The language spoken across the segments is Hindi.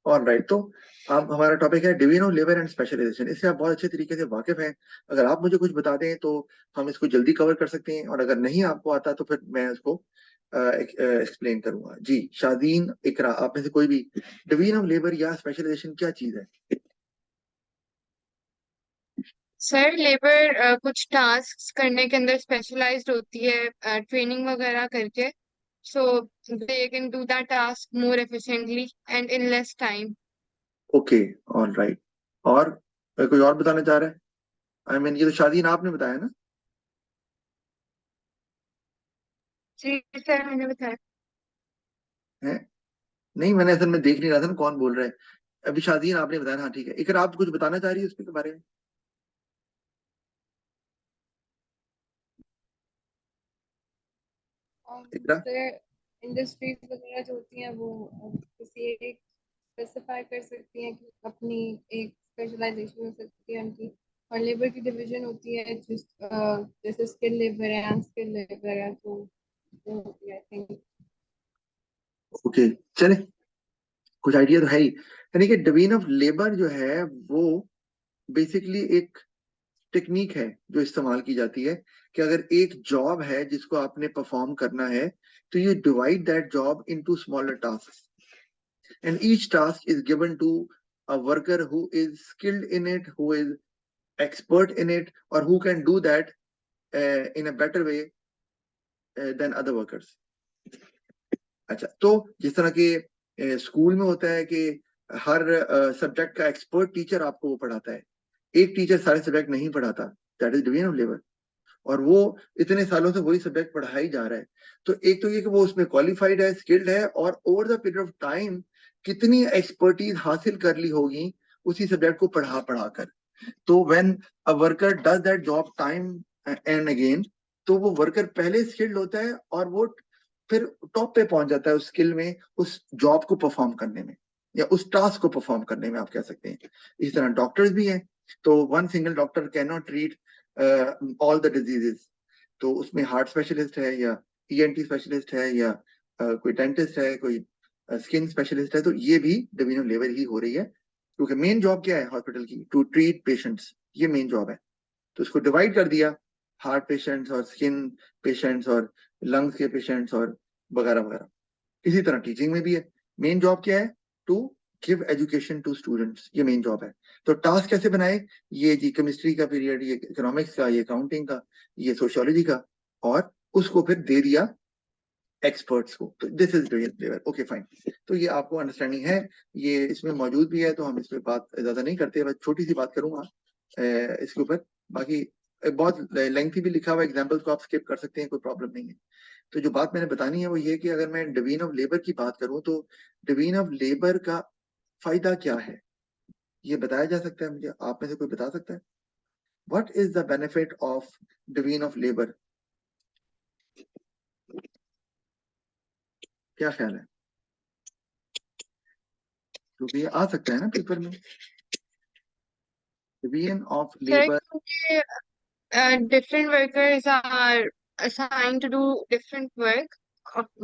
All right. तो अब हमारा टॉपिक है division of labour and specialisation. इससे आप बहुत अच्छे तरीके से वाकिफ हैं। अगर आप मुझे कुछ बता दें तो हम इसको जल्दी कवर कर सकते हैं, और अगर नहीं आपको आता तो फिर मैं उसको एक्सप्लेन करूंगा। जी शादीन, इकरा, आप में से कोई भी, डिवीजन ऑफ लेबर या स्पेशलाइजेशन क्या चीज है? सर लेबर कुछ टास्क करने के अंदर स्पेशलाइज्ड होती है ट्रेनिंग वगैरह करके, so they can do that task more efficiently and in less time. Okay, all right. और कोई और बताना चाह रहा है? आई मीन ये तो शादीन आपने बताया ना? जी सर, मैंने बताया। है? नहीं, मैंने असल में देख नहीं रहा था ना कौन बोल रहा है। अभी शादीन आपने बताया ना, हाँ ठीक है। इकरा, आप कुछ बताना चाह रही है उसके बारे में? इकरा। सर इंडस्ट्रीज वगैरह जो होती हैं वो किसी एक स्पेसिफाई कर सकती हैं कि अपनी एक स्पेशलाइजेशन हो सकती है उनकी। और लेबर की डिवीजन होती है जिस जैसे स्किल लेबर है, अनस्किल लेबर है, तो वो होती है आई थिंक। ओके, चले, कुछ आइडिया तो है ही। यानी कि डिवीजन ऑफ लेबर जो है वो बेसिकली एक टेक्निक है जो इस्तेमाल की जाती है कि अगर एक जॉब है जिसको आपने परफॉर्म करना है, तो you divide that job into smaller task, and each task is given to a worker who is skilled in it, who is expert in it, और who can do that in a better way than other workers. अच्छा, तो जिस तरह के स्कूल में होता है कि हर सब्जेक्ट का एक्सपर्ट टीचर आपको वो पढ़ाता है, एक टीचर सारे सब्जेक्ट नहीं पढ़ाता, that is division of labour. और वो इतने सालों से वही सब्जेक्ट पढ़ा ही जा रहा है। तो एक तो ये कि वो उसमें क्वालिफाइड है, स्किल्ड है, और over the period of time कितनी एक्सपर्टीज हासिल कर ली होगी उसी सब्जेक्ट को पढ़ा पढ़ा कर। तो when a worker does that job time and again, तो वो वर्कर पहले स्किल्ड होता है और वो फिर टॉप पे पहुंच जाता है उस स्किल में, उस जॉब को परफॉर्म करने में, या उस टास्क को परफॉर्म करने में, आप कह सकते हैं। इस तरह डॉक्टर्स भी हैं। तो one single doctor can not treat all the diseases. तो उसमें हार्ट स्पेशलिस्ट है, या ईएनटी स्पेशलिस्ट है, या कोई डेंटिस्ट है, कोई स्किन स्पेशलिस्ट है, तो ये भी डिवीजन लेबर ही हो रही है। क्योंकि मेन जॉब क्या है हॉस्पिटल की? टू ट्रीट पेशेंट्स, ये मेन जॉब है। तो उसको डिवाइड कर दिया, हार्ट पेशेंट्स और स्किन पेशेंट्स और लंग्स के पेशेंट्स और वगैरह वगैरह। इसी तरह टीचिंग में भी है। मेन जॉब क्या है? To give education to students, ये मेन जॉब है। तो टास्क कैसे बनाए? ये जी केमिस्ट्री का पीरियड, ये इकोनॉमिक्स का, ये अकाउंटिंग का, ये सोशियोलॉजी का, और उसको फिर दे दिया एक्सपर्ट्स को। तो this is level. Okay fine. तो ये आपको अंडरस्टैंडिंग है, ये इसमें मौजूद भी है, तो हम इस पे बात ज्यादा नहीं करते, बस छोटी सी बात करूंगा इसके ऊपर। बाकी बहुत लेंथी भी लिखा हुआ एग्जाम्पल्स को आप स्किप कर सकते हैं, कोई प्रॉब्लम नहीं है। तो जो बात मैंने बतानी है वो ये कि अगर मैं डिवीजन ऑफ लेबर की बात करूं, तो डिवीजन ऑफ लेबर का फायदा क्या है, ये बताया जा सकता है मुझे? आप में से कोई बता सकता है? What is the benefit of division of labour? क्या ख्याल है? क्योंकि ये आ सकता है ना पेपर में, डिवीजन ऑफ सर लेबर। क्योंकि different workers are assigned to do different work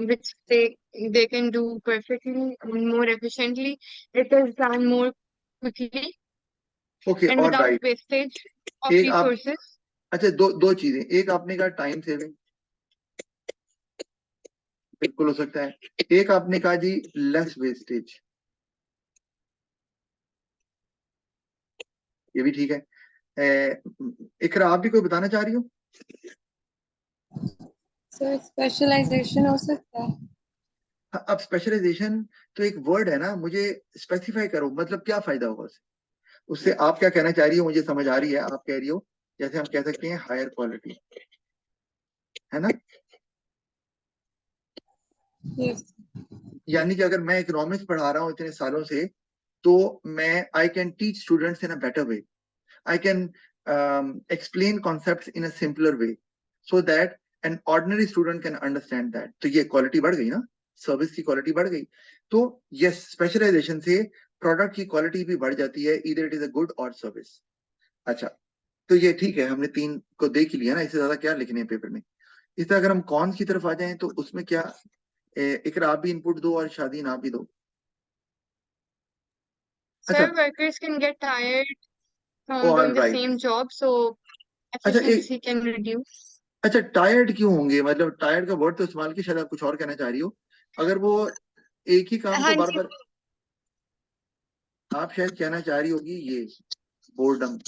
which they can do perfectly and more efficiently. It is done more quickly okay, and और without राइट। wastage of एक आप, resources. अच्छा, दो दो चीजें। एक आपने कहा टाइम सेविंग, बिल्कुल हो सकता है। एक आपने कहा जी लेस वेस्टेज, ये भी ठीक है। इकरा, आप भी कोई बताना चाह रही हो? सर स्पेशलाइजेशन हो सकता है। हाँ, अब स्पेशलाइजेशन तो एक वर्ड है ना, मुझे स्पेसिफाई करो, मतलब क्या फायदा होगा उससे? उससे आप क्या कहना चाह रही हो मुझे समझ आ रही है। आप कह रही हो जैसे हम कह सकते हैं हायर क्वालिटी, है ना? यस। यानी कि अगर मैं इकोनॉमिक्स पढ़ा रहा हूँ इतने सालों से, तो मैं I can teach students in a better way. I can explain concepts in a simpler way so that an ordinary student can understand that. तो ये क्वालिटी बढ़ गई ना, सर्विस की क्वालिटी बढ़ गई। तो यस, स्पेशलाइजेशन से प्रोडक्ट की क्वालिटी भी बढ़ जाती है, इधर इट इज अ गुड और सर्विस। अच्छा, तो ये ठीक है, हमने तीन को देख ही लिया ना, इससे ज्यादा क्या लिखने हैं पेपर में। इस तरह अगर हम कॉन्स की तरफ आ जाएं तो उसमें क्या, इकरा आप भी इनपुट दो और शादीन आप भी दो। अच्छा, Sir, workers can get tired from all doing the right. same job, so अच्छा एक, efficiency can reduce. अच्छा टायर्ड क्यों होंगे, मतलब टायर्ड का वर्ड तो इस्तेमाल की, शायद आप कुछ और कहना चाह रही हो। अगर वो एक ही काम को हाँ बार जी, बार, आप शायद कहना चाह रही होगी ये boredom,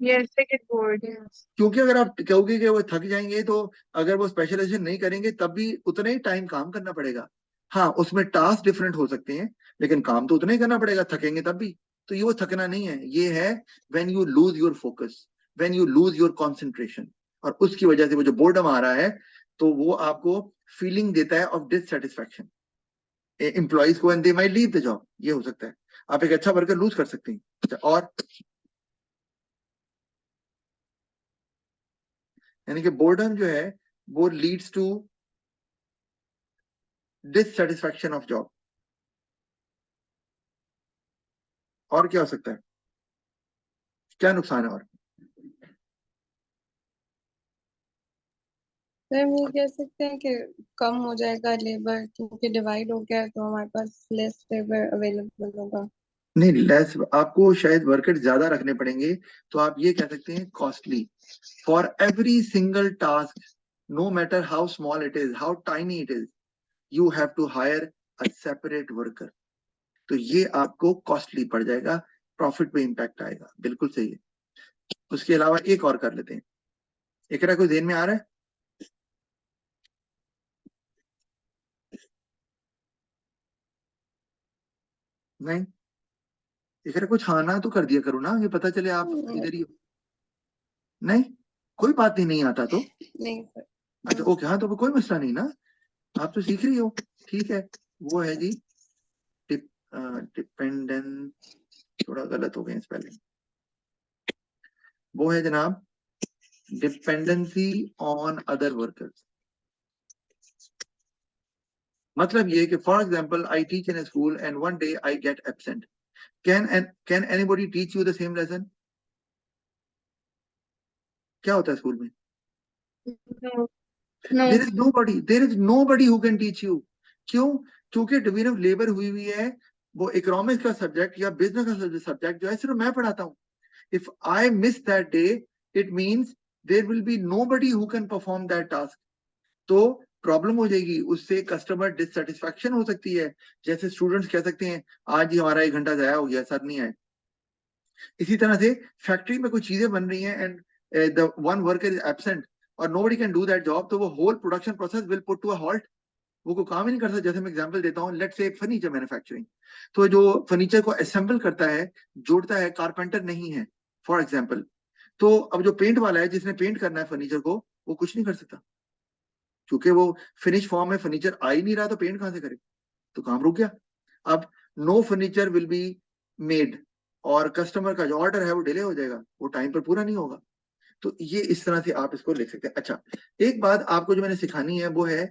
yes, they get bored. Yes. क्योंकि अगर आप कहोगे कि वो थक जाएंगे तो अगर वो स्पेशलाइजेशन नहीं करेंगे तब भी उतना ही टाइम काम करना पड़ेगा। हाँ, उसमें टास्क डिफरेंट हो सकते हैं, लेकिन काम तो उतना ही करना पड़ेगा, थकेंगे तब भी। तो ये वो थकना नहीं है, ये है when you lose your focus, when you lose your concentration, और उसकी वजह से वो जो बोर्डम आ रहा है तो वो आपको फीलिंग देता है ऑफ डिससेटिस्फैक्शन एम्प्लॉइज को, and they might leave the job. ये हो सकता है, आप एक अच्छा वर्कर लूज कर सकते हैं। अच्छा, और यानी कि बोर्डम जो है वो leads to dissatisfaction of job. और क्या हो सकता है, क्या नुकसान है और? सर हम ये कह सकते हैं कि कम हो जाएगा लेबर, क्योंकि डिवाइड हो गया है, तो हमारे पास लेस लेबर अवेलेबल होगा। नहीं, लेस, आपको शायद वर्कर ज्यादा रखने पड़ेंगे, तो आप ये कह सकते हैं costly for every single task, no matter how small it is, how tiny it is, you have to hire a separate worker. तो ये आपको कॉस्टली पड़ जाएगा, प्रॉफिट पे इंपैक्ट आएगा, बिल्कुल सही है। उसके अलावा एक और कर लेते हैं, एकरा कोई ध्यान में आ रहा है? नहीं, एकरा कुछ हाँ ना तो कर दिया करो ना, ये पता चले आप इधर ही हो। नहीं, कोई बात नहीं, नहीं आता तो। नहीं सर। अच्छा ओके, हाँ तो कोई मसला नहीं ना, आप तो सीख रही हो, ठीक है। वो है जी डिपेंडेंट, थोड़ा गलत हो गए स्पेलिंग। वो है जनाब डिपेंडेंसी ऑन अदर वर्कर्स। मतलब ये कि for example I teach in school and one day I get absent, can anybody teach you the same lesson? क्या होता है स्कूल में? No, there no, is nobody, there is nobody who can teach you. क्यों? क्योंकि डिवीजन ऑफ लेबर हुई हुई है, वो इकोनॉमिक्स का सब्जेक्ट या बिजनेस का सब्जेक्ट जो है सिर्फ मैं पढ़ाता हूँ। If I miss that day, it means there will be nobody who can perform that task. तो प्रॉब्लम हो जाएगी, उससे कस्टमर डिससेटिस्फैक्शन हो सकती है। जैसे स्टूडेंट्स कह सकते हैं आज ही हमारा 1 घंटा जाया हो गया, सर नहीं आए। इसी तरह से फैक्ट्री में कुछ चीजें बन रही हैं and the one worker is absent और nobody can do that job, तो वो whole production process will put to a halt. वो कोई काम ही नहीं कर सकता। जैसे मैं एग्जांपल देता हूँ, लेट्स से फर्नीचर मैन्युफैक्चरिंग, तो जो फर्नीचर को असेंबल करता है, जोड़ता है, कारपेंटर नहीं है फॉर एग्जाम्पल, तो अब जो पेंट वाला है जिसने पेंट करना है फर्नीचर को, वो कुछ नहीं कर सकता, क्योंकि वो फिनिश फॉर्म में फर्नीचर आ ही नहीं रहा, तो पेंट कहां से करे? तो काम रुक गया। अब no furniture will be made, और कस्टमर का जो ऑर्डर है वो डिले हो जाएगा, वो टाइम पर पूरा नहीं होगा। तो ये इस तरह से आप इसको लिख सकते हैं। अच्छा, एक बात आपको जो मैंने सिखानी है वो है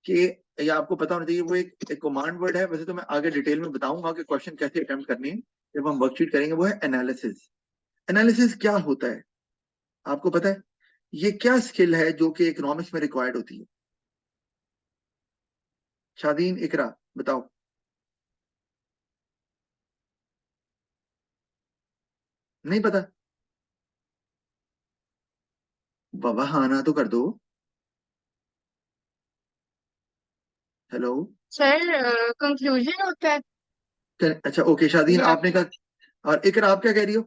कि ये आपको पता होना चाहिए, वो एक कमांड वर्ड है, वैसे तो मैं आगे डिटेल में बताऊंगा कि क्वेश्चन कैसे अटेम्प्ट करने हैं जब हम वर्कशीट करेंगे। वो है एनालिसिस। एनालिसिस क्या होता है आपको पता है? ये क्या स्किल है जो कि इकोनॉमिक्स में रिक्वायर्ड होती है? शादीन, इकरा, बताओ। नहीं पता? बाबा हाँ ना तो कर दो। हेलो। sir, conclusion होता है। अच्छा ओके, शादीन या आपने कहा, और इकरा आप क्या कह रही हो?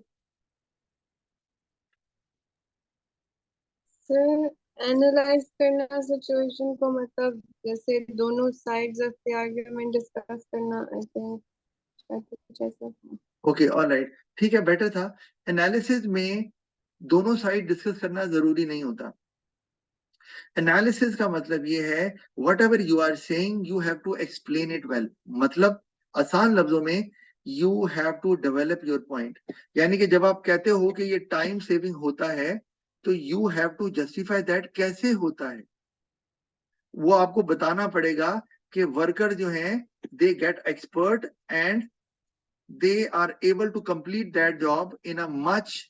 सर एनालाइज करना सिचुएशन को, मतलब जैसे दोनों sides of the argument discuss करना, आई थिंक कुछ ऐसा। ओके ऑलराइट, ठीक है, बेटर था। एनालिसिस में दोनों साइड डिस्कस करना जरूरी नहीं होता। एनालिसिस का मतलब ये है whatever you are saying you have to explain it well. मतलब आसान लफ्जों में you have to develop your point. यानी कि जब आप कहते हो कि ये टाइम सेविंग होता है, तो you have to justify that कैसे होता है। वो आपको बताना पड़ेगा कि वर्कर जो हैं they get expert and they are able to complete that job in a much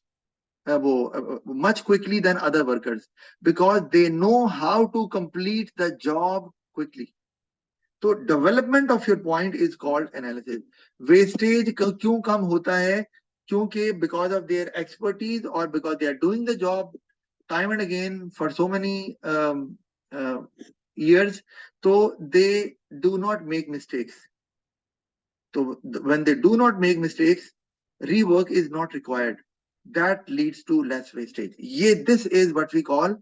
much quickly than other workers because they know how to complete the job quickly. तो development of your point is called analysis. Wastage क्यों कम होता है? क्योंकि बिकॉज ऑफ देयर एक्सपर्टीज और because they are doing the job time and again for so many years, so they do not make mistakes. So when they do not make mistakes, rework is not required. That leads to less wastage. ये this is what we call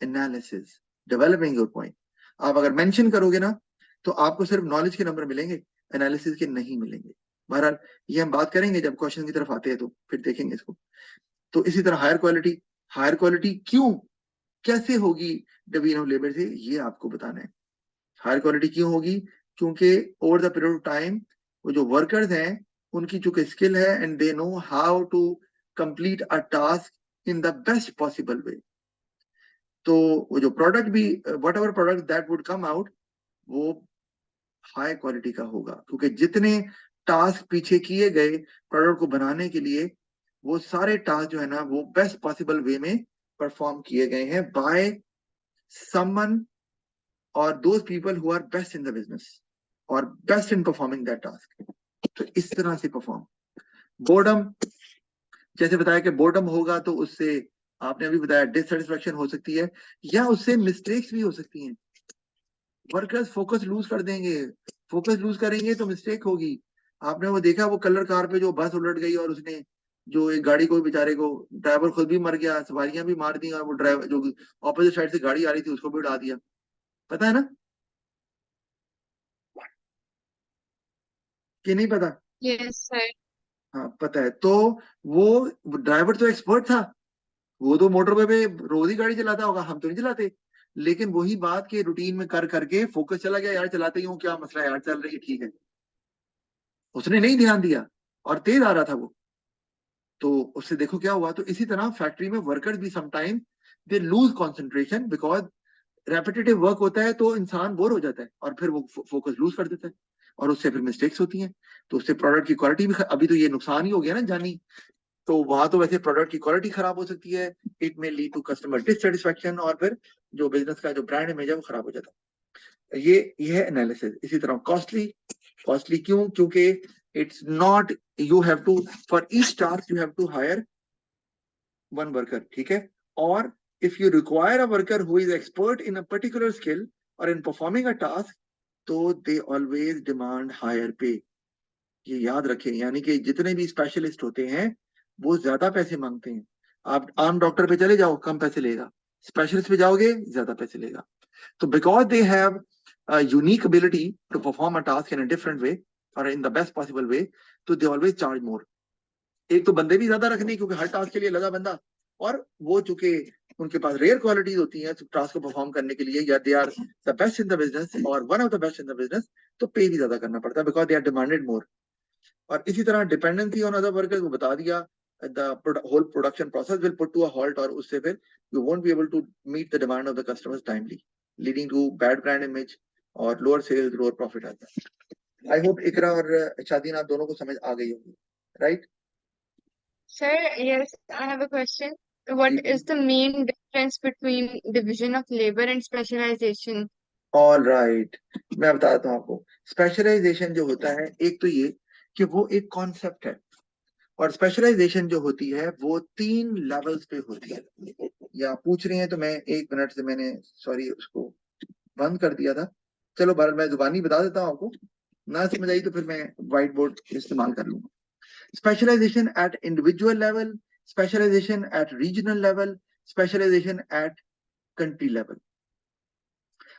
analysis, developing your point. आप अगर मेंशन करोगे ना तो आपको सिर्फ नॉलेज के नंबर मिलेंगे, एनालिसिस के नहीं मिलेंगे। बहरहाल ये हम बात करेंगे जब क्वेश्चन की तरफ आते हैं, तो फिर देखेंगे इसको। तो इसी तरह हायर क्वालिटी क्यों कैसे होगी डिवीजन ऑफ लेबर से, ये आपको बताना है। हायर क्वालिटी क्यों होगी? क्योंकि over the period of time वो जो वर्कर्स हैं उनकी चूंकि स्किल है and they know how to complete a task in the best possible way. तो वो जो प्रोडक्ट भी whatever product that would come out वो हाई क्वालिटी का होगा, क्योंकि जितने टास्क पीछे किए गए प्रोडक्ट को बनाने के लिए वो सारे टास्क जो है ना वो बेस्ट पॉसिबल वे में परफॉर्म किए गए हैं bye someone or those people who are best in the business or best in performing that task. तो इस तरह से परफॉर्म। बोर्डम, जैसे बताया कि बोर्डम होगा तो उससे आपने अभी बताया डिससेटिस्फैक्शन हो सकती है या उससे मिस्टेक्स भी हो सकती हैं। वर्कर्स फोकस लूज कर देंगे, फोकस लूज करेंगे तो मिस्टेक होगी। आपने वो देखा वो कलर कार पे जो बस उलट गई और उसने जो एक गाड़ी को बेचारे को, ड्राइवर खुद भी मर गया, सवारियां भी मार दी और वो ड्राइवर जो ऑपोजिट साइड से गाड़ी आ रही थी उसको भी उड़ा दिया, पता है ना कि नहीं पता? Yes, sir. हाँ पता है। तो वो ड्राइवर तो एक्सपर्ट था, वो तो मोटरवे पे रोज ही गाड़ी चलाता होगा, हम तो नहीं चलाते। लेकिन वही बात के रूटीन में कर करके फोकस चला गया, यार चलाते ही हूँ, क्या मसला है यार, चल रही है ठीक है। उसने नहीं ध्यान दिया और तेज आ रहा था वो, तो उससे देखो क्या हुआ। तो इसी तरह फैक्ट्री में वर्कर्स भी sometime they lose concentration because repetitive work होता है तो इंसान बोर हो जाता है और फिर वो फोकस लूज कर देता है और उससे फिर मिस्टेक्स होती हैं। तो उससे प्रोडक्ट की क्वालिटी भी अभी तो ये नुकसान ही हो गया ना जानी। तो वहां तो वैसे प्रोडक्ट की क्वालिटी खराब हो सकती है, इट में लीड टू कस्टमर डिससेटिस्फैक्शन और फिर जो बिजनेस का जो ब्रांड इमेज है वो खराब हो जाता है। ये है एनालिसिस। इसी तरह कॉस्टली, कॉस्टली क्यों? क्योंकि it's not, you have to for each task you have to hire one worker, ठीक है। और if you require a worker who is expert in a particular skill or in performing a task, तो they always demand higher pay। ये याद रखें, यानी कि जितने भी स्पेशलिस्ट होते हैं वो ज्यादा पैसे मांगते हैं। आप आम डॉक्टर पे चले जाओ कम पैसे लेगा, स्पेशलिस्ट पे जाओगे ज्यादा पैसे लेगा। तो because they have unique ability to perform a task in a different way और in the best possible way, तो दे ऑलवेज चार्ज मोर। एक तो बंदे भी ज्यादा रखने क्योंकि हर टास्क के लिए लगा बंदा, और वो चूंकि उनके पास रेयर क्वालिटीज होती हैं टास्क को परफॉर्म करने के लिए, या they are the best in the business और one of the best in the business, तो पे भी ज्यादा करना पड़ता है because they are demanded more. और इसी तरह डिपेंडेंसी ऑन अदर वर्कर्स, वो बता दिया the whole production process will put to a halt, और उससे फिर you won't be able to meet the demand of the customers timely, leading to bad brand image और लोअर सेल्स, लोअर प्रॉफिट आता है। आई होप इकरा और शादीन आप दोनों को समझ आ गई होगी, right? Sir, yes, I have a question. What जी is the main difference between division of labor and specialization? All right, मैं बताता हूँ आपको। स्पेशलाइजेशन जो होता है, एक तो ये कि वो एक कॉन्सेप्ट है, और स्पेशलाइजेशन जो होती है वो 3 लेवल्स पे होती है। या पूछ रही हैं तो मैं 1 मिनट से मैंने सॉरी उसको बंद कर दिया था। चलो बार मैं जुबानी बता देता हूँ आपको, ना समझ आई तो फिर मैं व्हाइट बोर्ड इस्तेमाल कर लूंगा। Specialisation at individual level, specialisation at regional level, specialisation at country level.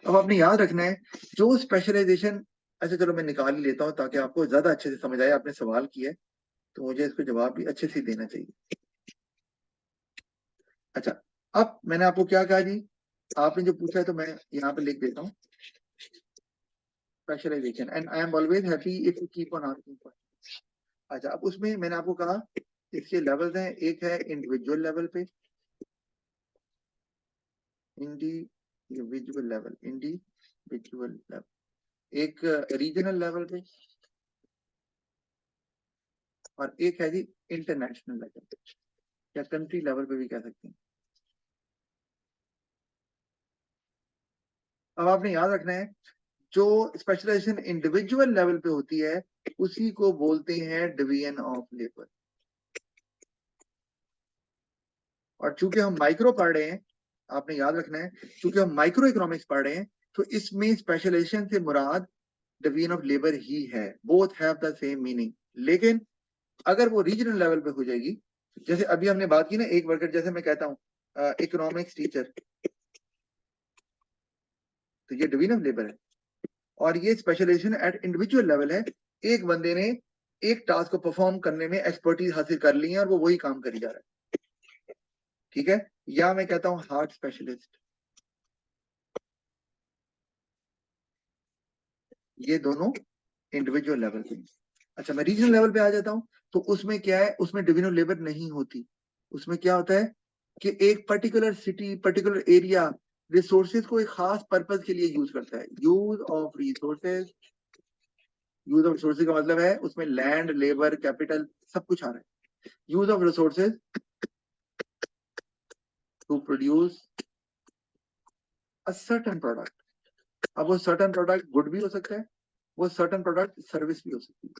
अब आपने याद रखना है जो स्पेशलाइजेशन, अच्छा चलो मैं निकाल ही लेता हूँ ताकि आपको ज्यादा अच्छे से समझ आए। आपने सवाल किया है तो मुझे इसको जवाब भी अच्छे से देना चाहिए। अच्छा, अब मैंने आपको क्या कहा जी, आपने जो पूछा है तो मैं यहाँ पे लिख देता हूँ specialisation, and I am always happy if you keep on asking question. अच्छा, अब उसमें मैंने आपको कहा इसके लेवल्स हैं, एक है इंडिविजुअल लेवल पे, इंडिविजुअल लेवल, एक रीजनल लेवल पे, और एक है जी इंटरनेशनल लेवल पे, या कंट्री लेवल पे भी कह सकते हैं। अब आपने याद रखना है जो स्पेशलाइजेशन इंडिविजुअल लेवल पे होती है उसी को बोलते हैं डिवीजन ऑफ लेबर। और चूंकि हम माइक्रो पढ़ रहे हैं, आपने याद रखना है, चूंकि हम माइक्रो इकोनॉमिक्स पढ़ रहे हैं, तो इसमें स्पेशलाइजेशन से मुराद डिवीजन ऑफ लेबर ही है। Both have the same meaning. लेकिन अगर वो रीजनल लेवल पे हो जाएगी, जैसे अभी हमने बात की ना, एक वर्कर, जैसे मैं कहता हूँ इकोनॉमिक्स टीचर, तो ये डिवीजन ऑफ लेबर है। और ये स्पेशलाइजेशन एट इंडिविजुअल लेवल है। एक बंदे ने एक टास्क को परफॉर्म करने में एक्सपर्टीज हासिल कर ली है और वो वही काम करी जा रहा है, ठीक है। या मैं कहता हूँ हार्ट स्पेशलिस्ट, ये दोनों इंडिविजुअल लेवल पे। अच्छा, मैं रीजनल लेवल पे आ जाता हूँ, तो उसमें क्या है, उसमें डिवीजन ऑफ लेबर नहीं होती। उसमें क्या होता है कि एक particular city, particular area resources को एक खास पर्पज के लिए यूज करता है। Use of resources, use of resources का मतलब है उसमें लैंड, लेबर, कैपिटल सब कुछ आ रहा है। Use of resources to produce a certain product. अब वो सर्टेन प्रोडक्ट गुड भी हो सकता है, वो सर्टेन प्रोडक्ट सर्विस भी हो सकती है।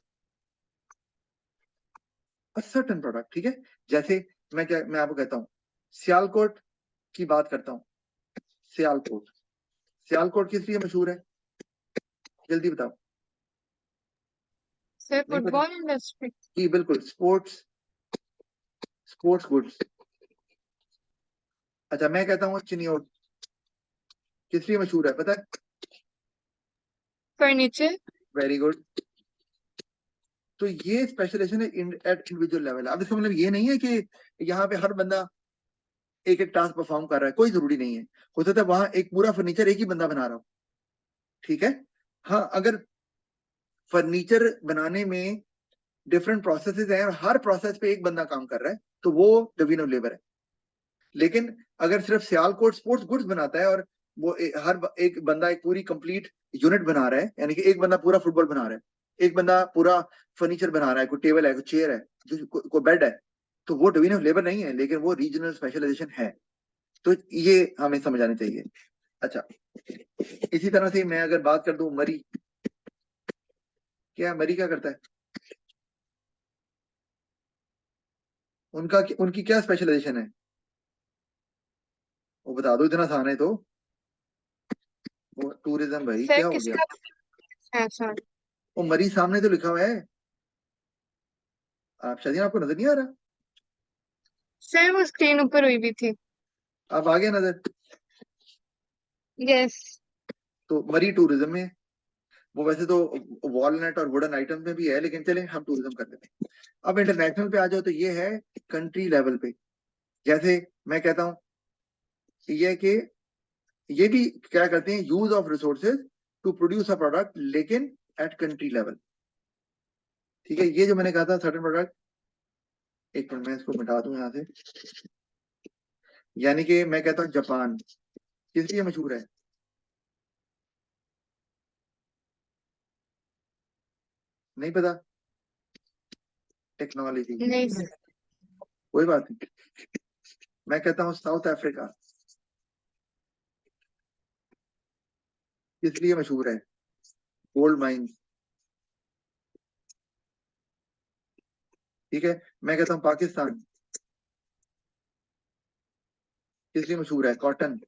अ सर्टेन प्रोडक्ट, ठीक है। जैसे मैं आपको कहता हूँ, सियालकोट की बात करता हूँ। सियालकोट, सियालकोट किस लिए मशहूर है, जल्दी बताओ। सर नहीं पता? Football industry. जी बिल्कुल, स्पोर्ट्स, स्पोर्ट्स गुड्स। अच्छा, मैं कहता हूँ चिनियोट किस लिए मशहूर है, पता है? फर्नीचर। Very good. तो ये स्पेशलाइजेशन है एट इंडिविजुअल लेवल। अब इसका मतलब ये नहीं है कि यहाँ पे हर बंदा एक एक टास्क परफॉर्म कर रहा है, कोई जरूरी नहीं है। हो सकता है वहां एक पूरा फर्नीचर एक ही बंदा बना रहा हो, ठीक है। हाँ, अगर फर्नीचर बनाने में डिफरेंट प्रोसेसेस हैं और हर प्रोसेस पे एक बंदा काम कर रहा है, तो वो डिवीजन ऑफ लेबर है। लेकिन अगर सिर्फ सियालकोट स्पोर्ट्स गुड्स बनाता है और वो हर एक बंदा एक पूरी कंप्लीट यूनिट बना रहा है, यानी कि एक बंदा पूरा फुटबॉल बना रहा है, एक बंदा पूरा फर्नीचर बना रहा है, कोई टेबल है, कोई चेयर है, कोई बेड है, तो वो डिवीजन ऑफ लेबर नहीं है, लेकिन वो रीजनल स्पेशलाइजेशन है। तो ये हमें समझ आनी चाहिए। अच्छा, इसी तरह से मैं अगर बात कर दूं मरी, क्या मरी क्या करता है, उनकी क्या स्पेशलाइजेशन है, वो बता दो, इतना आसान है तो। वो टूरिज्म, भाई सर क्या हो गया। किसका है सर? वो मरी सामने तो लिखा हुआ है, आप शायद आपको नजर नहीं आ रहा। सर वो स्क्रीन ऊपर हुई भी थी। आप आ गया नजर। यस। तो मरी टूरिज्म में है। वो वैसे तो वॉलनट और वुडन आइटम में भी है, लेकिन चलें हम टूरिज्म कर लेते हैं। अब इंटरनेशनल पे आ जाओ, तो ये है कंट्री लेवल पे। जैसे मैं कहता हूँ ये कि ये भी क्या करते हैं, use of resources to produce a product, लेकिन एट कंट्री लेवल, ठीक है। ये जो मैंने कहा था सर्टेन प्रोडक्ट, एक मिनट मैं इसको मिटा दूं यहाँ से। यानी कि मैं कहता हूँ जापान किस लिए मशहूर है, नहीं पता, टेक्नोलॉजी, नहीं सर। कोई बात नहीं। मैं कहता हूँ साउथ अफ्रीका किस लिए मशहूर है, गोल्ड माइंस, ठीक है। मैं कहता हूँ पाकिस्तान किस लिए मशहूर है, कॉटन।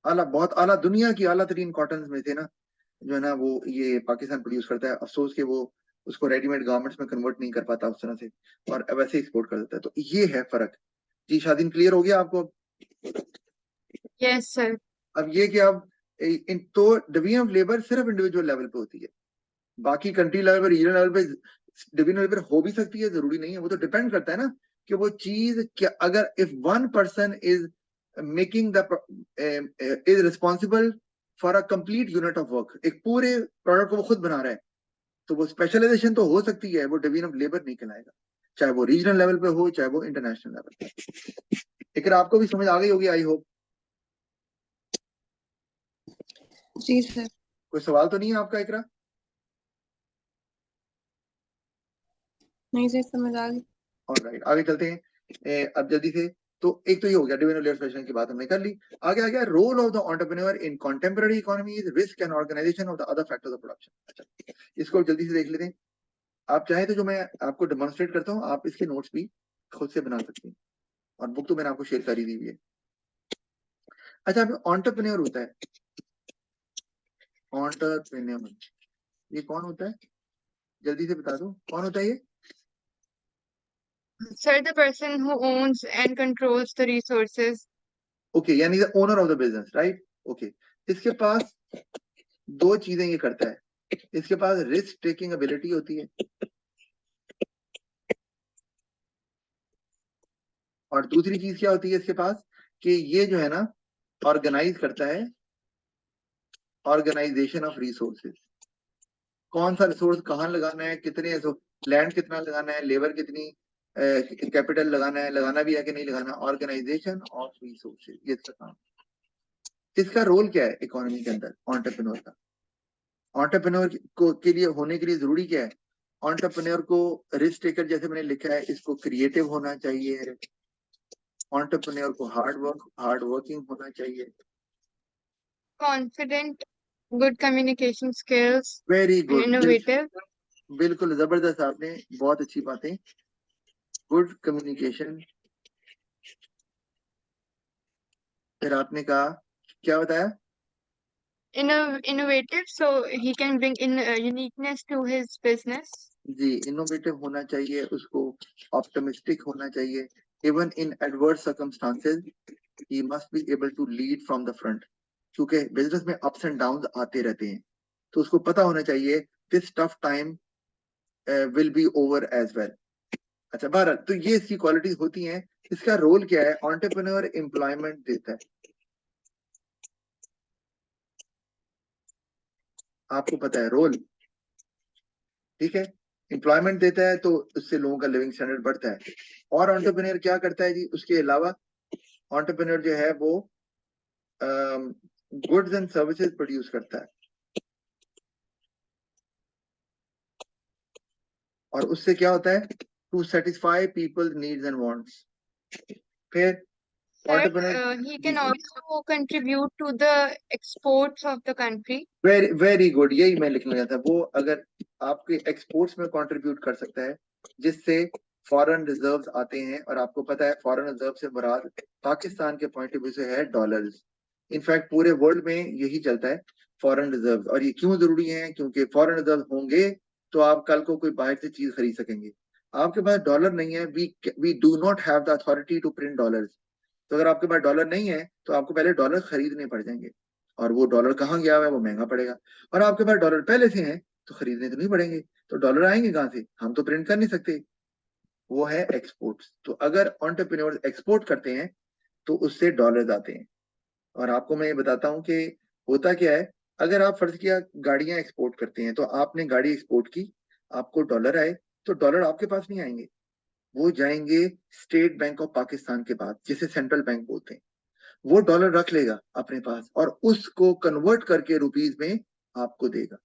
आला, बहुत आला, दुनिया की आला तरीन कॉटन में से ना, जो है ना, वो ये पाकिस्तान प्रोड्यूस करता है। अफसोस कि वो उसको रेडीमेड गारमेंट्स में कन्वर्ट नहीं कर पाता उस तरह से, और वैसे एक्सपोर्ट कर देता है। तो ये है फर्क। जी शादीन, क्लियर हो गया आपको? Yes sir. अब ये कि अब इन तो डिवीजन ऑफ लेबर सिर्फ इंडिविजुअल लेवल पे होती है, बाकी कंट्री लेवल पर, रीजनल लेवल पे डिवीजन ऑफ लेबर हो भी सकती है, जरूरी नहीं है। वो तो डिपेंड करता है ना कि वो चीज क्या, अगर if one person is making the is responsible for a complete unit of work, एक पूरे प्रोडक्ट को वो खुद बना रहा है, तो वो स्पेशलाइजेशन तो हो सकती है, वो डिवीजन ऑफ लेबर नहीं कहलाएगा, चाहे वो रीजनल लेवल पे हो, चाहे वो इंटरनेशनल लेवल पे। लेकिन आपको भी समझ आ गई होगी, आई होप। Ji sir. कोई सवाल तो नहीं है आपका, इकरा? नहीं सर, समझ आ गई। ऑलराइट, आगे चलते हैं। अब जल्दी से तो एक तो ये हो गया डिवीजन ऑफ लेबर स्पेशलाइजेशन की बात हमने कर ली। आगे आ गया role of the entrepreneur in contemporary economy is risk and organisation of the other factors of production. अच्छा, इसको जल्दी से देख लेते हैं। आप चाहे तो जो मैं आपको डेमोन्स्ट्रेट करता हूँ आप इसके नोट्स भी खुद से बना सकते हैं, और बुक तो मैंने आपको शेयर कर ही दी हुई है। अच्छा, एंटरप्रेन्योर होता है, एंटरप्रेन्योर ये कौन होता है, जल्दी से बता दो कौन होता है ये? Sir, the person who owns and controls the resources. Okay, यानी the owner of the business, right? Okay, इसके पास दो चीजें ये करता है, इसके पास रिस्क टेकिंग एबिलिटी होती है, और दूसरी चीज क्या होती है इसके पास, कि ये जो है ना ऑर्गेनाइज करता है, ऑर्गेनाइजेशन ऑफ रिसोर्सेज। कौन सा रिसोर्स कहाँ लगाना है, कितने लैंड कितना लगाना है, लेबर कितनी, कैपिटल लगाना है, लगाना भी है कि नहीं लगाना, ऑर्गेनाइजेशन ऑफ रिसोर्सेज, ये इसका काम। इसका रोल क्या है इकोनॉमी के अंदर एंटरप्रेन्योर का? एंटरप्रेन्योर को के लिए होने के लिए जरूरी क्या है? एंटरप्रेन्योर को रिस्क टेकर जैसे मैंने लिखा है, इसको क्रिएटिव होना चाहिए, एंटरप्रेन्योर को हार्ड वर्किंग होना चाहिए, Confident, good communication skills, very and good, innovative. बिल्कुल जबरदस्त, आपने बहुत अच्छी बातें, गुड कम्युनिकेशन। फिर आपने कहा क्या बताया? Innovative, so he can bring in uniqueness to his business. जी, इनोवेटिव होना चाहिए, उसको ऑप्टिमिस्टिक होना चाहिए, even in adverse circumstances he must be able to lead from the front, क्योंकि बिजनेस में अप्स एंड डाउन्स आते रहते हैं, तो उसको पता होना चाहिए this tough time will be over as well. अच्छा बहरहाल, तो ये इसकी क्वालिटीज होती हैं। इसका रोल क्या है? एंटरप्रेन्योर एम्प्लॉयमेंट देता है, आपको पता है रोल, ठीक है? एम्प्लॉयमेंट देता है तो उससे लोगों का लिविंग स्टैंडर्ड बढ़ता है। और एंटरप्रेन्योर क्या करता है जी उसके अलावा? एंटरप्रेन्योर जो है वो गुड्स एंड सर्विसेज प्रोड्यूस करता है, और उससे क्या होता है? To satisfy people's needs and wants. फिर Sir, एंटरप्रेन्योर, he जी can also contribute to the exports of the country. Very very good, यही मैं लिखने लगा था। वो अगर आपके एक्सपोर्ट्स में कंट्रीब्यूट कर सकता है, जिससे फॉरेन रिजर्व्स आते हैं, और आपको पता है फॉरेन रिजर्व से मुराद पाकिस्तान के पॉइंट ऑफ व्यू से है डॉलर्स। इनफैक्ट पूरे वर्ल्ड में यही चलता है, फॉरेन रिजर्व। और ये क्यों जरूरी है? क्योंकि फॉरेन रिजर्व होंगे तो आप कल को कोई बाहर से चीज खरीद सकेंगे। आपके पास डॉलर नहीं है, we do not have the authority to print dollars. तो अगर आपके पास डॉलर नहीं है तो आपको पहले डॉलर खरीदने पड़ जाएंगे, और वो डॉलर कहाँ गया हुआ है, वो महंगा पड़ेगा। और आपके पास डॉलर पहले से हैं तो खरीदने तो नहीं पड़ेंगे, तो डॉलर आएंगे कहाँ से? हम तो प्रिंट कर नहीं सकते। वो है एक्सपोर्ट्स। तो अगर एंटरप्रेन्योर एक्सपोर्ट करते हैं तो उससे डॉलर्स आते हैं। और आपको मैं ये बताता हूँ कि होता क्या है, अगर आप फर्ज किया गाड़ियां एक्सपोर्ट करते हैं, तो आपने गाड़ी एक्सपोर्ट की, आपको डॉलर आए, तो डॉलर आपके पास नहीं आएंगे, वो जाएंगे स्टेट बैंक ऑफ पाकिस्तान के पास, जिसे सेंट्रल बैंक बोलते हैं। वो डॉलर रख लेगा अपने पास और उसको कन्वर्ट करके रुपीज में आपको देगा।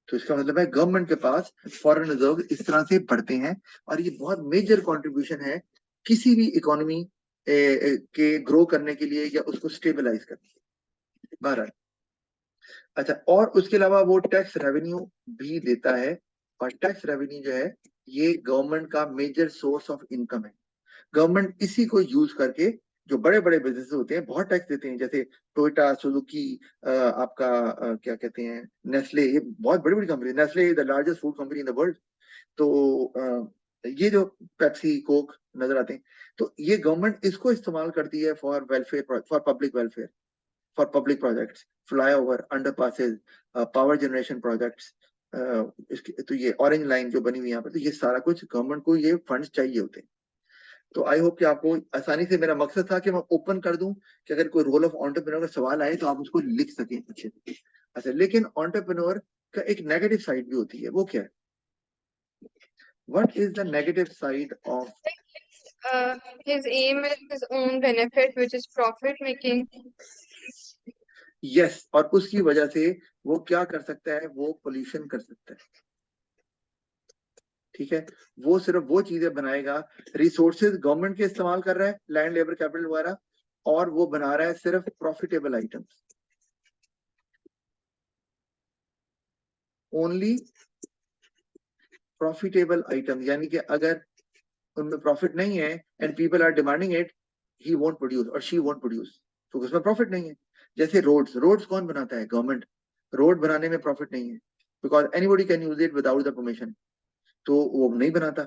तो इसका मतलब है गवर्नमेंट के पास फॉरेन रिजर्व इस तरह से बढ़ते हैं, और ये बहुत मेजर कंट्रीब्यूशन है किसी भी इकोनॉमी के ग्रो करने के लिए या उसको स्टेबलाइज करने के लिए। बहरहाल, अच्छा, और उसके अलावा वो टैक्स रेवेन्यू भी देता है, और टैक्स रेवेन्यू जो है ये गवर्नमेंट का मेजर सोर्स ऑफ इनकम है। गवर्नमेंट इसी को यूज करके, जो बड़े बड़े बिजनेस होते हैं बहुत टैक्स देते हैं, जैसे टोयोटा, सुजुकी, आपका क्या कहते हैं, नेस्ले, ये बहुत बड़ी बड़ी company, Nestle is the largest food company in the world. तो ये जो पेप्सी, कोक नजर आते हैं, तो ये गवर्नमेंट इसको इस्तेमाल करती है for welfare, for public welfare, for public projects, flyover, underpasses, power generation projects. तो ये ऑरेंज लाइन जो बनी हुई है यहाँ पर, तो ये सारा कुछ गवर्नमेंट को ये फंड्स चाहिए होते हैं। तो आई होप कि आपको आसानी से, मेरा मकसद था कि मैं ओपन कर दूं कि अगर कोई रोल ऑफ एंटरप्रेन्योर का सवाल आए तो आप उसको लिख सकें अच्छे से। अच्छा, लेकिन एंटरप्रेन्योर का एक नेगेटिव साइड भी होती है, वो क्या है? What is the negative side of? His aim is his own benefit, which is profit making. Yes, और उसकी वजह से वो क्या कर सकता है? वो पोल्यूशन कर सकता है। ठीक है, वो सिर्फ वो चीजें बनाएगा, रिसोर्सेज गवर्नमेंट के इस्तेमाल कर रहा है, लैंड, लेबर, कैपिटल वगैरह, और वो बना रहा है सिर्फ profitable items, only profitable item, यानी कि अगर उनमें प्रॉफिट नहीं है and people are demanding it, he won't produce और शी वोंट प्रोड्यूस, तो उसमें प्रॉफिट नहीं है। जैसे रोड्स, रोड्स कौन बनाता है? गवर्नमेंट। रोड बनाने में प्रॉफिट नहीं है, because anybody can use it without the permission, तो वो नहीं बनाता।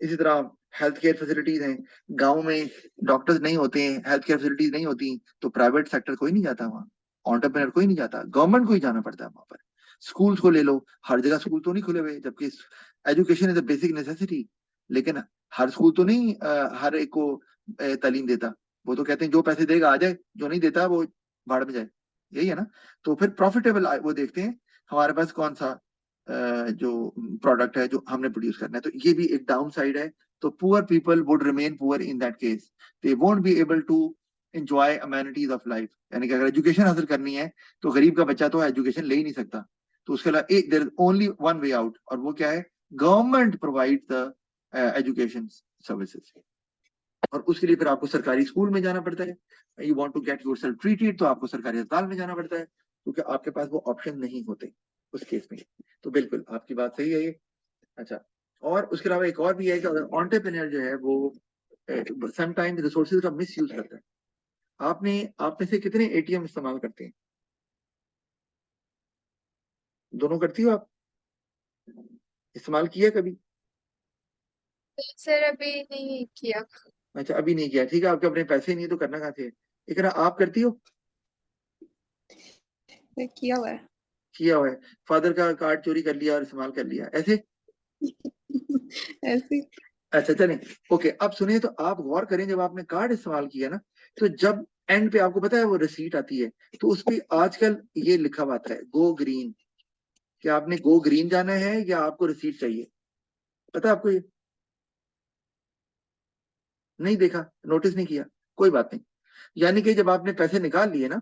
इसी तरह हेल्थ केयर फैसिलिटीज हैं, गांव में डॉक्टर्स नहीं होते हैं, हेल्थ केयर फैसिलिटीज नहीं होती, तो प्राइवेट सेक्टर कोई नहीं जाता वहाँ, ऑन्टरप्रेनर कोई नहीं जाता, गवर्नमेंट को ही जाना पड़ता है वहां पर। स्कूल्स को ले लो, हर जगह स्कूल तो नहीं खुले हुए, जबकि education is a basic necessity, लेकिन हर स्कूल तो नहीं हर एक को तालीम देता। वो तो कहते हैं जो पैसे देगा आ जाए, जो नहीं देता वो भाड़ में जाए, यही है ना। तो फिर प्रॉफिटेबल वो देखते हैं हमारे पास कौन सा जो प्रोडक्ट है जो हमने प्रोड्यूस करना है, तो ये भी एक डाउन साइड है। तो poor people would remain poor in that case, they won't be able to enjoy amenities of life, यानी कि अगर एजुकेशन हासिल करनी है तो गरीब का बच्चा तो एजुकेशन ले ही नहीं सकता, तो उसके अलावा there is only one way out, और वो क्या है? Government provide the education services, और उसके लिए फिर आपको सरकारी स्कूल में जाना पड़ता है। You want to get yourself treated, तो आपको सरकारी अस्पताल में जाना पड़ता है, क्योंकि आपके पास वो ऑप्शन नहीं होते उस केस में। तो बिल्कुल आपकी बात सही है ये। अच्छा, और उसके अलावा एक और भी है कि अगर एंटरप्रेन्योर जो है वो समटाइम्स रिसोर्सेज का मिस यूज करता है। आपने आप में से कितने एटीएम इस्तेमाल करते हैं? दोनों करती हो आप? इस्तेमाल किया कभी? सर अभी नहीं किया। अच्छा, अभी नहीं किया, ठीक है, आपके अपने पैसे नहीं है तो करना कहाँ थे। एक ना, आप करती हो? किया हुआ है। किया हुआ है, फादर का कार्ड चोरी कर लिया और इस्तेमाल कर लिया ऐसे? ऐसे। अच्छा चलें, ओके, अब सुनिए, तो आप गौर करें, जब आपने कार्ड इस्तेमाल किया ना, तो जब एंड पे आपको पता है वो रिसीट आती है, तो उस पे आजकल ये लिखा हुआ आता है गो ग्रीन। क्या आपने गो ग्रीन जाना है या आपको रिसीट चाहिए? पता है आपको ये? नहीं देखा, नोटिस नहीं किया, कोई बात नहीं। यानी कि जब आपने पैसे निकाल लिए ना,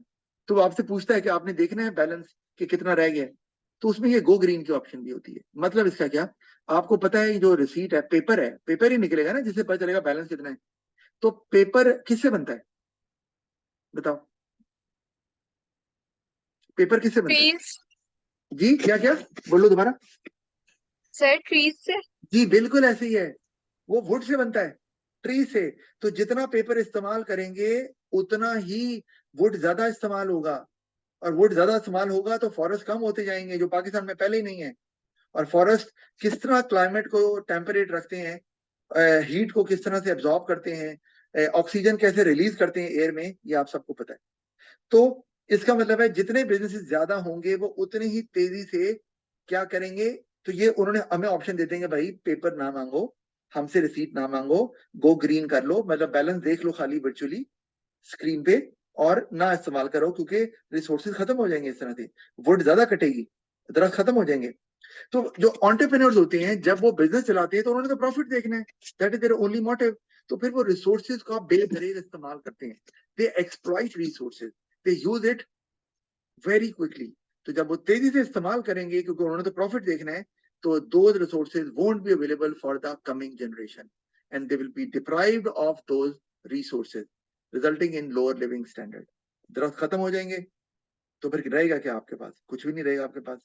तो वो आपसे पूछता है कि आपने देखना है बैलेंस कि कितना रह गया है, तो उसमें ये गो ग्रीन की ऑप्शन भी होती है। मतलब इसका क्या, आपको पता है ये जो रिसीट है, पेपर ही निकलेगा ना जिससे पता चलेगा बैलेंस कितना है। तो पेपर किससे बनता है बताओ? पेपर किससे बनता है? ट्रीज। जी क्या क्या? बोलो दोबारा। सर ट्रीज से। जी बिल्कुल ऐसे ही है, वो वुड से बनता है, ट्री से। तो जितना पेपर इस्तेमाल करेंगे उतना ही वुड ज्यादा इस्तेमाल होगा, और वुड ज्यादा इस्तेमाल होगा तो फॉरेस्ट कम होते जाएंगे, जो पाकिस्तान में पहले ही नहीं है। और फॉरेस्ट किस तरह क्लाइमेट को टेम्परेट रखते हैं, हीट को किस तरह से एब्जॉर्ब करते हैं, ऑक्सीजन कैसे रिलीज करते हैं एयर में, ये आप सबको पता है। तो इसका मतलब है जितने बिजनेसेस ज्यादा होंगे वो उतने ही तेजी से क्या करेंगे। तो ये उन्होंने हमें ऑप्शन देते हैं कि भाई पेपर ना मांगो, हमसे रिसीट ना मांगो, गो ग्रीन कर लो, मतलब बैलेंस देख लो खाली वर्चुअली स्क्रीन पे, और ना इस्तेमाल करो, क्योंकि रिसोर्सेज खत्म हो जाएंगे इस तरह से, वुड ज्यादा कटेगी, दरख्त खत्म हो जाएंगे। तो जो एंटरप्रेन्योर्स होते हैं जब वो बिजनेस चलाते हैं तो उन्होंने तो प्रॉफिट देखना है, that is their only motive. तो फिर वो रिसोर्सेज का बेदरेज इस्तेमाल करते हैं, they exploit resources, they use it very quickly. तो जब वो तेजी से इस्तेमाल करेंगे क्योंकि उन्होंने तो प्रॉफिट देखना है, तो those resources won't be available for the coming generation, and they will be deprived of those resources, resulting in lower living standard. दरख्त खत्म हो जाएंगे तो फिर रहेगा क्या आपके पास? कुछ भी नहीं रहेगा आपके पास,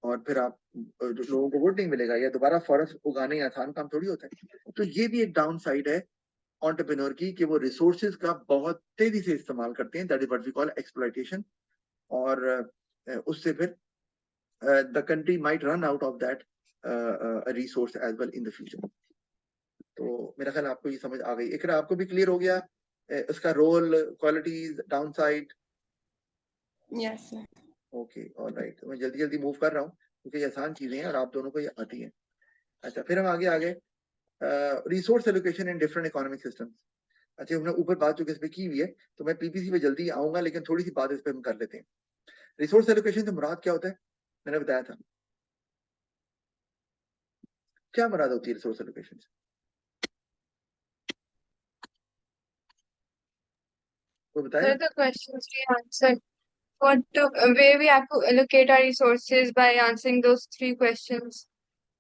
और फिर आप लोगों को वोट नहीं मिलेगा, या दोबारा फॉरेस्ट उगाने आसान काम थोड़ी होता है। तो ये भी एक डाउन साइड है एंटरप्रेन्योर की, कि वो रिसोर्सेज का बहुत तेजी से इस्तेमाल करते हैं, that is what we call exploitation. और उससे फिर the country might run out of that resource as well in the future. तो मेरा ख्याल आपको ये समझ आ गई, इकरा आपको भी क्लियर हो गया उसका role, qualities, down side? Yes sir. Okay alright, मैं जल्दी जल्दी मूव कर रहा हूँ क्योंकि ये आसान चीजें हैं और आप दोनों को ये आती हैं। अच्छा, फिर हम आगे आ गए resource allocation in different economic systems. अच्छा, हमने ऊपर बात जो इस पे की हुई है, तो मैं पीपीसी पे जल्दी आऊंगा, लेकिन थोड़ी सी बात इस पे हम कर लेते हैं। रिसोर्स एलोकेशन से मुराद क्या होता है? मैंने बताया था, क्या मुराद होती है रिसोर्स एलोकेशन से? वो बताए। Sir, the questions we answered. What to, where we have to allocate our resources by answering those three questions.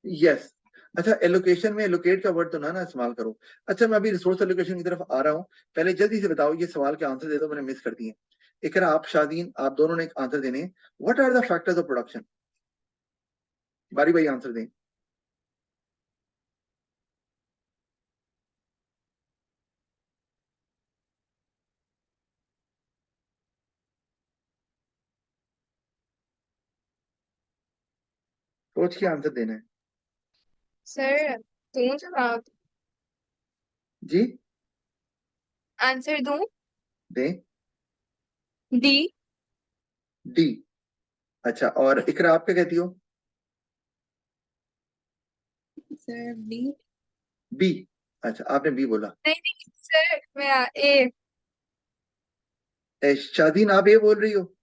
Yes. अच्छा, एलोकेशन में एलोकेट का वर्ड तो ना इस्तेमाल करो। अच्छा, मैं अभी रिसोर्स एलोकेशन की तरफ आ रहा हूँ, पहले जल्दी से बताओ ये सवाल के आंसर दे दो, मैंने मिस कर दिए। इकरा, आप, शादीन, आप दोनों ने एक आंसर देने हैं। What are the factors of production? बारी बारी आंसर दें। सोच के आंसर देना है सर दूं जवाब? जी। आंसर दूं? दें। डी। डी। अच्छा, और इकरा आप क्या कहती हो? Sir B. बी। अच्छा, आपने बी बोला। नहीं नहीं सर, मैं ए। शादीन, आप ये बोल रही हो?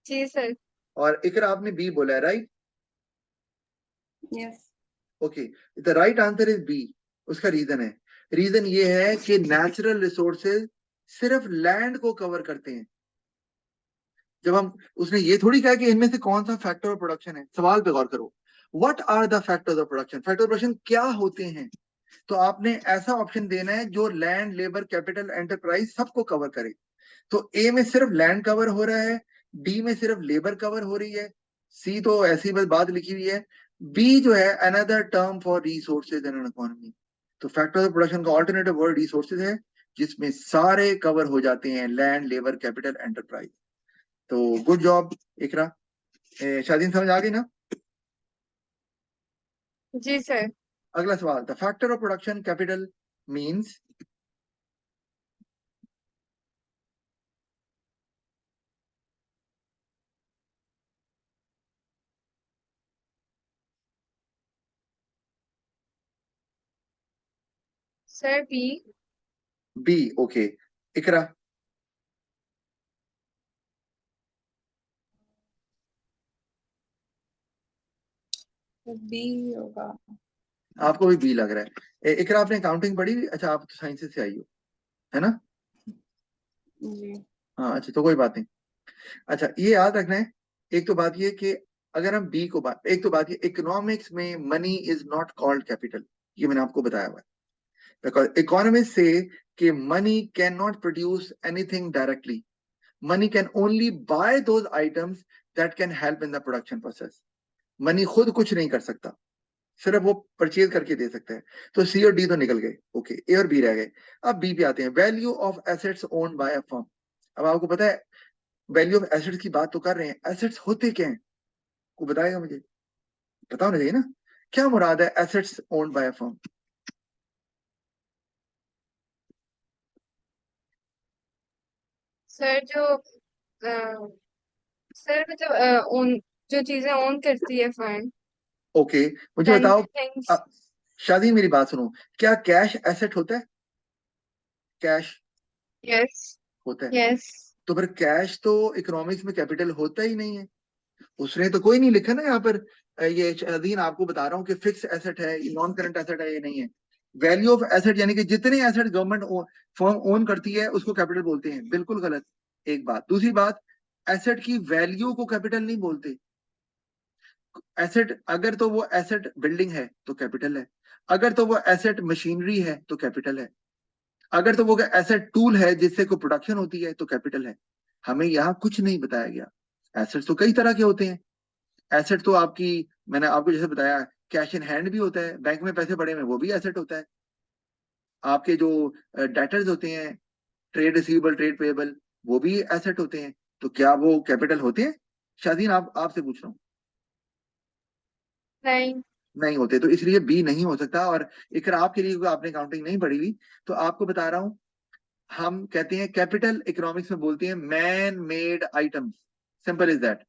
जी सर। और इकरा, आपने बी बोला है, right? Yes. Okay, the right answer is B. उसका रीजन है, रीजन ये है कि नेचुरल रिसोर्सेज सिर्फ लैंड को कवर करते हैं। जब हम, उसने ये थोड़ी कहा कि इनमें से कौन सा फैक्टर ऑफ प्रोडक्शन है। सवाल पे गौर करो, what are the factors of production, factor of production क्या होते हैं। तो आपने ऐसा ऑप्शन देना है जो लैंड, लेबर, कैपिटल, एंटरप्राइज सबको कवर करे। तो ए में सिर्फ लैंड कवर हो रहा है, डी में सिर्फ लेबर कवर हो रही है, सी तो ऐसी बस बात लिखी हुई है, बी जो है another term for resources in an economy. तो फैक्टर ऑफ प्रोडक्शन का ऑल्टरनेटिव वर्ड रिसोर्सेज है, जिसमें सारे कवर हो जाते हैं, लैंड, लेबर, कैपिटल, एंटरप्राइज। तो गुड जॉब इकरा। शादीन, समझ आ गई ना? जी सर। अगला सवाल, the factor of production capital means. Sir B. B, okay. Iqra, तो बी होगा। आपको भी बी लग रहा है। इकरा, आपने अकाउंटिंग पढ़ी हुई? अच्छा, आप तो साइंस से आई हो, है ना? जी। हाँ, अच्छा, तो कोई बात नहीं। अच्छा, ये याद रखना है, एक तो बात ये कि अगर हम बी को बात, एक तो बात ये, इकोनॉमिक्स में money is not called capital, ये मैंने आपको बताया हुआ है। बिकॉज इकोनॉमिस्ट से कि money can not produce anything directly, money can only by those items that can help in the production process. Money खुद कुछ नहीं कर सकता, सिर्फ वो परचेज करके दे सकता है। तो सी और डी तो निकल गए, ओके, ए और बी रह गए। अब बी पे आते हैं, value of assets owned by a firm. अब आपको पता है, वैल्यू ऑफ एसेट्स की बात तो कर रहे हैं, एसेट्स होते क्या हैं? को बताएगा मुझे, पता होना चाहिए ना, क्या मुराद है assets owned by a firm? Sir जो सर मतलब ओन, जो चीजें ओन करती है फर्म। ओके, मुझे देन बताओ। थिंग्स। अ, शादी, मेरी बात सुनो, क्या कैश एसेट होता है? Cash yes. होता है। यस। तो फिर कैश तो इकोनॉमिक्स में कैपिटल होता ही नहीं है। उसने तो कोई नहीं लिखा ना यहाँ पर। ये अधीन आपको बता रहा हूँ कि फिक्स एसेट है, ये नॉन करंट एसेट है, ये नहीं है। वैल्यू ऑफ एसेट यानी कि जितने एसेट गवर्नमेंट फर्म ओन करती है उसको कैपिटल बोलते हैं, बिल्कुल गलत। एक बात, दूसरी बात, एसेट की वैल्यू को कैपिटल नहीं बोलते। एसेट अगर तो वो एसेट बिल्डिंग है तो कैपिटल है, अगर तो वो एसेट मशीनरी है तो कैपिटल है, अगर तो वो एसेट टूल है जिससे कोई प्रोडक्शन होती है तो कैपिटल है। हमें यहाँ कुछ नहीं बताया गया। एसेट्स तो कई तरह के होते हैं। एसेट तो आपकी, मैंने आपको जैसे बताया, कैश इन हैंड भी होता है, बैंक में पैसे पड़े हुए हैं, वो भी एसेट होता है। आपके जो डेटर्स होते हैं, ट्रेड रिसीवेबल, ट्रेड पेएबल, वो भी एसेट होते हैं। तो क्या वो कैपिटल होते हैं? शादीन, आप, आपसे पूछ रहा हूँ। नहीं। नहीं होते, तो इसलिए बी नहीं हो सकता। और इकरा, आपके लिए, क्योंकि आपने काउंटिंग नहीं पढ़ी हुई, तो आपको बता रहा हूं, हम कहते हैं कैपिटल इकोनॉमिक्स में बोलते हैं man made items, simple is that,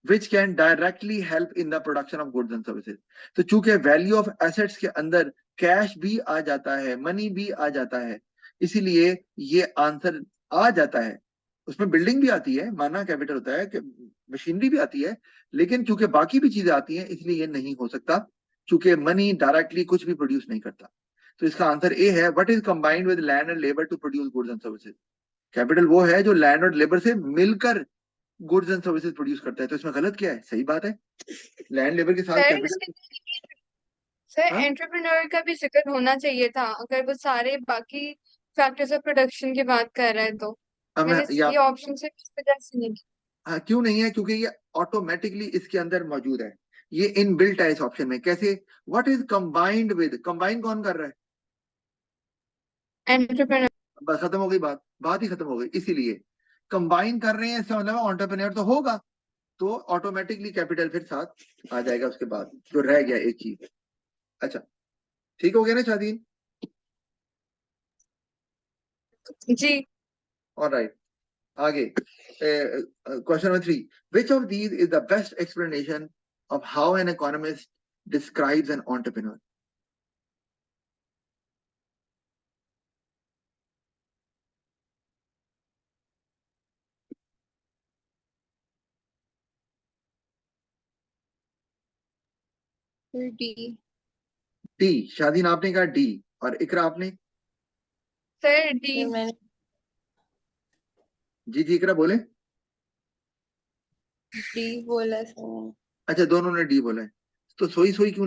which can directly help in the production of goods and services. तो चूंकि वैल्यू ऑफ एसेट्स के अंदर कैश भी आ जाता है, मनी भी आ जाता है, इसीलिए ये आंसर आ जाता है। उसमें बिल्डिंग भी आती है, माना कैपिटल होता है, मशीनरी भी आती है, लेकिन चूंकि बाकी भी चीजें आती हैं इसलिए ये नहीं हो सकता, चूंकि मनी डायरेक्टली कुछ भी प्रोड्यूस नहीं करता। तो इसका आंसर ए है, what is combined with land and labour to produce goods and services. Capital वो है जो लैंड और लेबर से मिलकर गुड्स एंड सर्विसेज प्रोड्यूस करता है, तो इसमें गलत क्या है? सही बात है, लैंड लेबर के साथ सर कैपिटल। सर हाँ, एंटरप्रेन्योर का भी जिक्र होना चाहिए था अगर वो सारे बाकी फैक्टर्स ऑफ प्रोडक्शन की बात कर रहा है तो। अब मैं मैंने ये ऑप्शन से इस वजह से नहीं किया। हाँ, क्यों नहीं है? क्योंकि ये ऑटोमेटिकली इसके अंदर मौजूद है, ये इन बिल्ट है इस ऑप्शन में। कैसे? What is combined with? Combine कौन कर रहा है? एंटरप्रेन्योर। बस खत्म हो गई बात, बात ही खत्म हो गई। इसीलिए कंबाइन कर रहे हैं, इसका मतलब एंटरप्रेन्योर तो होगा, तो ऑटोमेटिकली कैपिटल फिर साथ आ जाएगा उसके बाद, जो रह गया एक चीज। अच्छा, ठीक हो गया ना शादीन? जी ऑलराइट, आगे। Question number 3, which of these is the best explanation of how an economist describes an entrepreneur? फिर डी। डी। शादीन आपने कहा डी, और इकरा आपने? Sir D. फिर मैंने जी जी, इकरा बोले। डी बोला सर। अच्छा, दोनों ने डी बोला है, तो सोई सोई क्यों